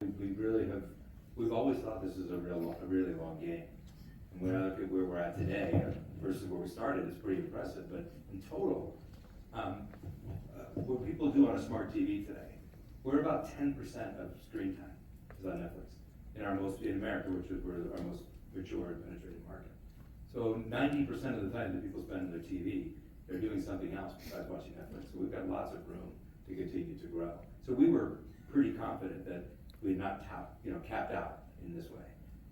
We really have, we've always thought this is a really long game. And when I look at where we're at today versus where we started, it's pretty impressive. But in total, what people do on a smart TV today, we're about 10% of screen time is on Netflix in America, which is we're our most mature and penetrating market. So 90% of the time that people spend on their TV, they're doing something else besides watching Netflix. So we've got lots of room to continue to grow. So we were pretty confident that we had not capped out in this way,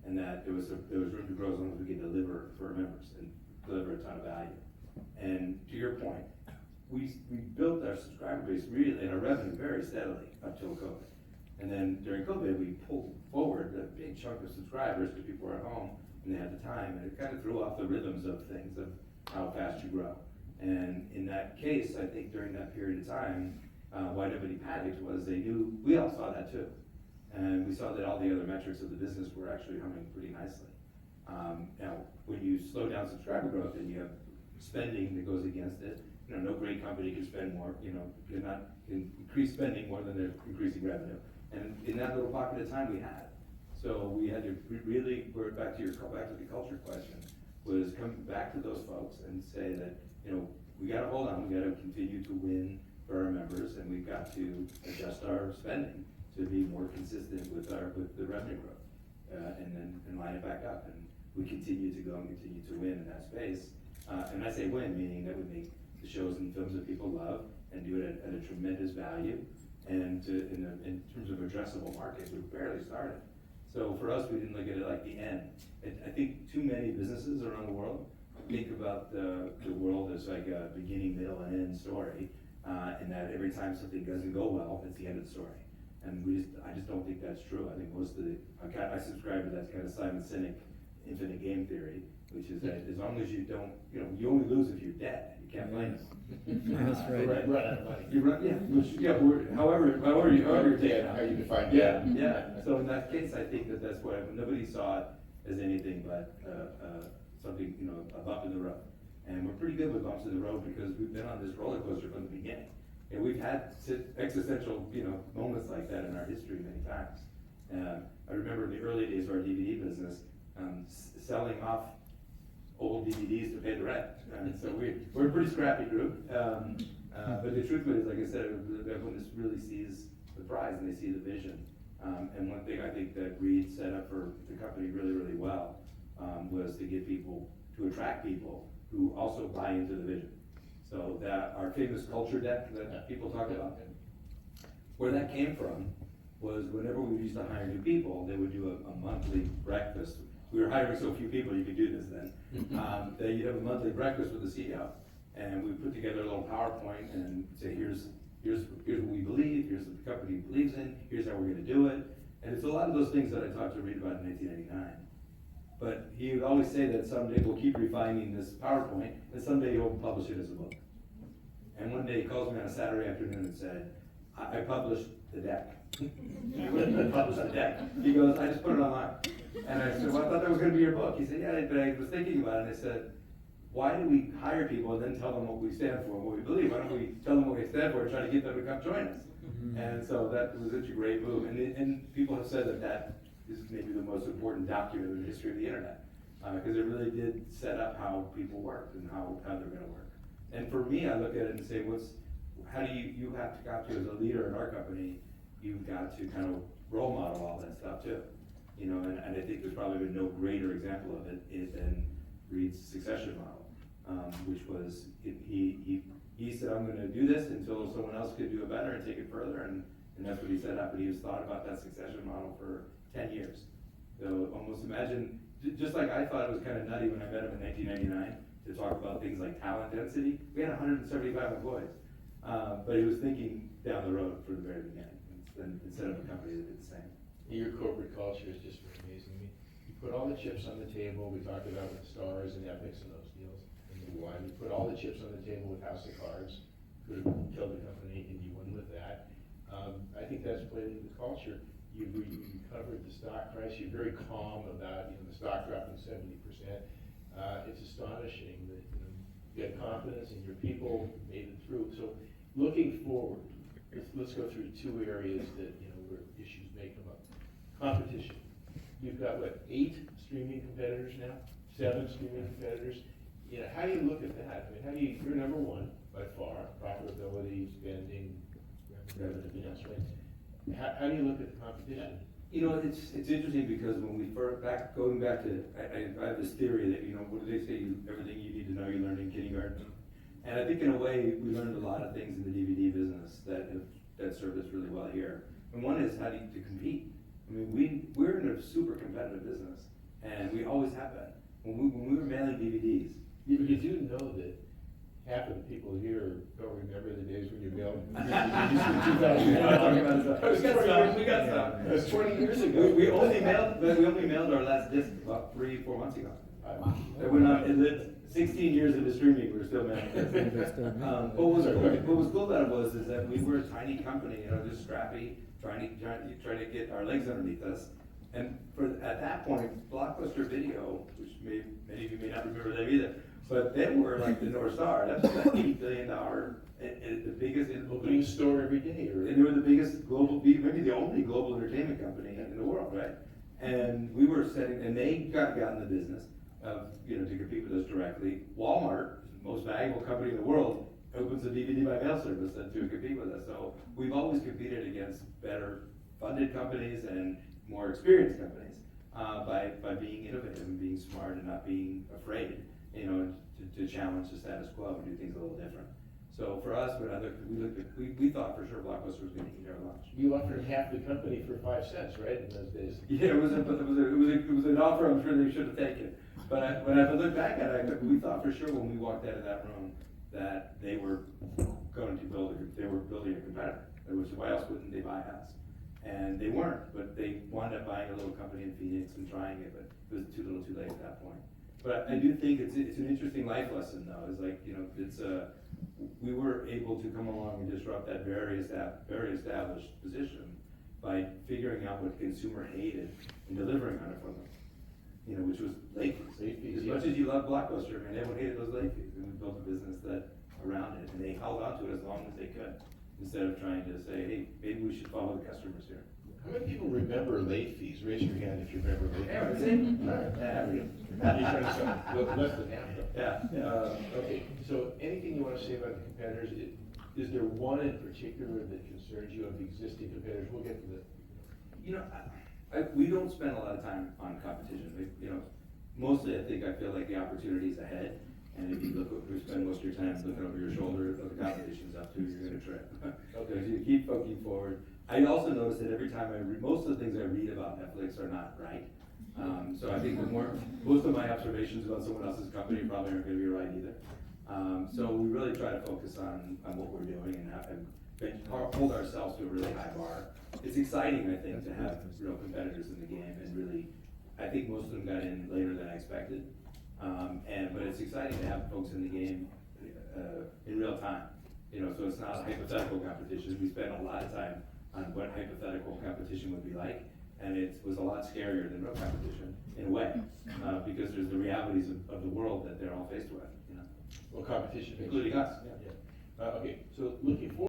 and that there was room to grow as long as we could deliver for our members and deliver a ton of value. And to your point, we built our subscriber base really and our revenue very steadily up till COVID. And then during COVID, we pulled forward a big chunk of subscribers because people were at home and they had the time, and it kind of threw off the rhythms of things of how fast you grow. And in that case, I think during that period of time, why nobody panicked was they knew, we all saw that too. And we saw that all the other metrics of the business were actually humming pretty nicely. Now, when you slow down subscriber growth and you have spending that goes against it, no great company can spend more, can increase spending more than they're increasing revenue. And in that little pocket of time we had. So we had to really, we're back to the culture question, was come back to those folks and say that, we gotta hold on, we gotta continue to win for our members, and we've got to adjust our spending to be more consistent with the revenue growth, and line it back up. And we continue to go and continue to win in that space. And I say win, meaning that we make the shows and films that people love and do it at a tremendous value. And in terms of addressable market, we barely started. So for us, we didn't look at it like the end. I think too many businesses around the world think about the world as like a beginning, middle, and end story, and that every time something doesn't go well, it's the end of the story. And I just don't think that's true. I think I subscribe to that kind of Simon Sinek infinite game theory, which is that as long as you don't, you only lose if you're dead. You can't blame them. That's right. Run out of money. You run, however you're taking it. How you define that. Yeah. So in that case, I think that's why nobody saw it as anything but something, a bump in the road. And we're pretty good with bumps in the road because we've been on this roller coaster from the beginning. And we've had existential, moments like that in our history many times. I remember in the early days of our DVD business, selling off old DVDs to pay the rent. So we're a pretty scrappy group. But the truth of it is, like I said, everyone just really sees the prize and they see the vision. And one thing I think that Reed set up for the company really, really well was to attract people who also buy into the vision. So that our famous culture deck that people talk about, where that came from was whenever we used to hire new people, they would do a monthly breakfast. We were hiring so few people, you could do this then. That you'd have a monthly breakfast with the CEO. And we put together a little PowerPoint and say, here's what we believe, here's what the company believes in, here's how we're gonna do it. And it's a lot of those things that I talked to Reed about in 1989. But he would always say that someday we'll keep refining this PowerPoint, and someday he'll publish it as a book. And one day he calls me on a Saturday afternoon and said, I published the deck. He wouldn't publish the deck. He goes, I just put it online. And I said, well, I thought that was gonna be your book. He said, yeah, but I was thinking about it, and I said, why do we hire people and then tell them what we stand for and what we believe? Why don't we tell them what we stand for and try to get them to come join us? And so that was such a great move. And people have said that is maybe the most important document in the history of the internet, because it really did set up how people worked and how they're gonna work. And for me, I look at it and say, how do you have to as a leader in our company, you've got to kind of role model all that stuff too. And I think there's probably been no greater example of it than Reed's succession model, which was, he said, I'm gonna do this until someone else could do it better and take it further, and that's what he set up. And he has thought about that succession model for 10 years. So almost imagine, just like I thought it was kind of nutty when I met him in 1999 to talk about things like talent density. We had 175 employees, but he was thinking down the road from the very beginning, instead of a company that did the same. Your corporate culture is just amazing. I mean, you put all the chips on the table. We talked about with Stars and Epics and those deals. And you won. You put all the chips on the table with House of Cards. Could have killed the company, and you won with that. I think that's played into the culture. You covered the stock price. You're very calm about the stock dropping 70%. It's astonishing that you had confidence and your people made it through. So looking forward, let's go through two areas that where issues may come up. competition. You've got, what, 8 streaming competitors now? 7 streaming competitors? You know, how do you look at that? I mean, how do you, you're number one by far, profitability, spending, everything else, right? How do you look at the competition? You know, it's interesting because when we first, going back to, I have this theory that, you know, what do they say, everything you need to know you learned in kindergarten. And I think in a way, we learned a lot of things in the DVD business that served us really well here. And one is how to compete. I mean, we're in a super competitive business, and we always have been. When we were mailing DVDs. You do know that half of the people here don't remember the days when you mailed. We got some. It was 20 years ago. We only mailed our last disc about 3-4 months ago. It went on, it lived 16 years into streaming, we were still mailing discs. What was cool about it was is that we were a tiny company, you know, just scrappy, trying to get our legs underneath us. And at that point, Blockbuster Video, which many of you may not remember them either, but they were like the North Star. That's like $8 billion, and the biggest Opening a store every day, or? and they were the biggest global, maybe the only global entertainment company in the world, right? And we were setting, and they got in the business of, you know, to compete with us directly. Walmart, the most valuable company in the world, opens a DVD by mail service to compete with us. So we've always competed against better funded companies and more experienced companies by being innovative and being smart and not being afraid, you know, to challenge the status quo and do things a little different. So for us, we thought for sure Blockbuster was going to eat our lunch. You offered half the company for 5 cents, right, in those days? Yeah, it was an offer I'm sure they should have taken. But when I look back at it, we thought for sure when we walked out of that room that they were going to building a competitor. Why else wouldn't they buy us? And they weren't, but they wound up buying a little company in Phoenix and trying it, but it was too little too late at that point. But I do think it's an interesting life lesson though, is like, you know, we were able to come along and disrupt that very established position by figuring out what the consumer hated and delivering on it for them. You know, which was late fees. Late fees, As yeah. much as you love Blockbuster, man, everyone hated those late fees, and we built a business around it, and they held on to it as long as they could, instead of trying to say, hey, maybe we should follow the customers here. How many people remember late fees? Raise your hand if you remember late fees. Yeah, see? All right. Yeah, we go. You're trying to say less than half though. Yeah. Okay, so anything you want to say about the competitors? Is there one in particular that concerns you of the existing competitors? We'll get to the. You know, we don't spend a lot of time on competition. You know, mostly I feel like the opportunity's ahead. And if you we spend most of your time looking over your shoulder at what the competition's up to, you're gonna trip. Okay, so you keep poking forward. I also notice that every time most of the things I read about Netflix are not right. So I think most of my observations about someone else's company probably aren't gonna be right either. So we really try to focus on what we're doing and hold ourselves to a really high bar. It's exciting, I think, to have real competitors in the game, and really, I think most of them got in later than I expected. But it's exciting to have folks in the game in real time. You know, so it's not a hypothetical competition. We spent a lot of time on what hypothetical competition would be like, and it was a lot scarier than real competition in a way, because there's the realities of the world that they're all faced with. You know, Well, competition. including us. Yeah. Okay, so looking forward.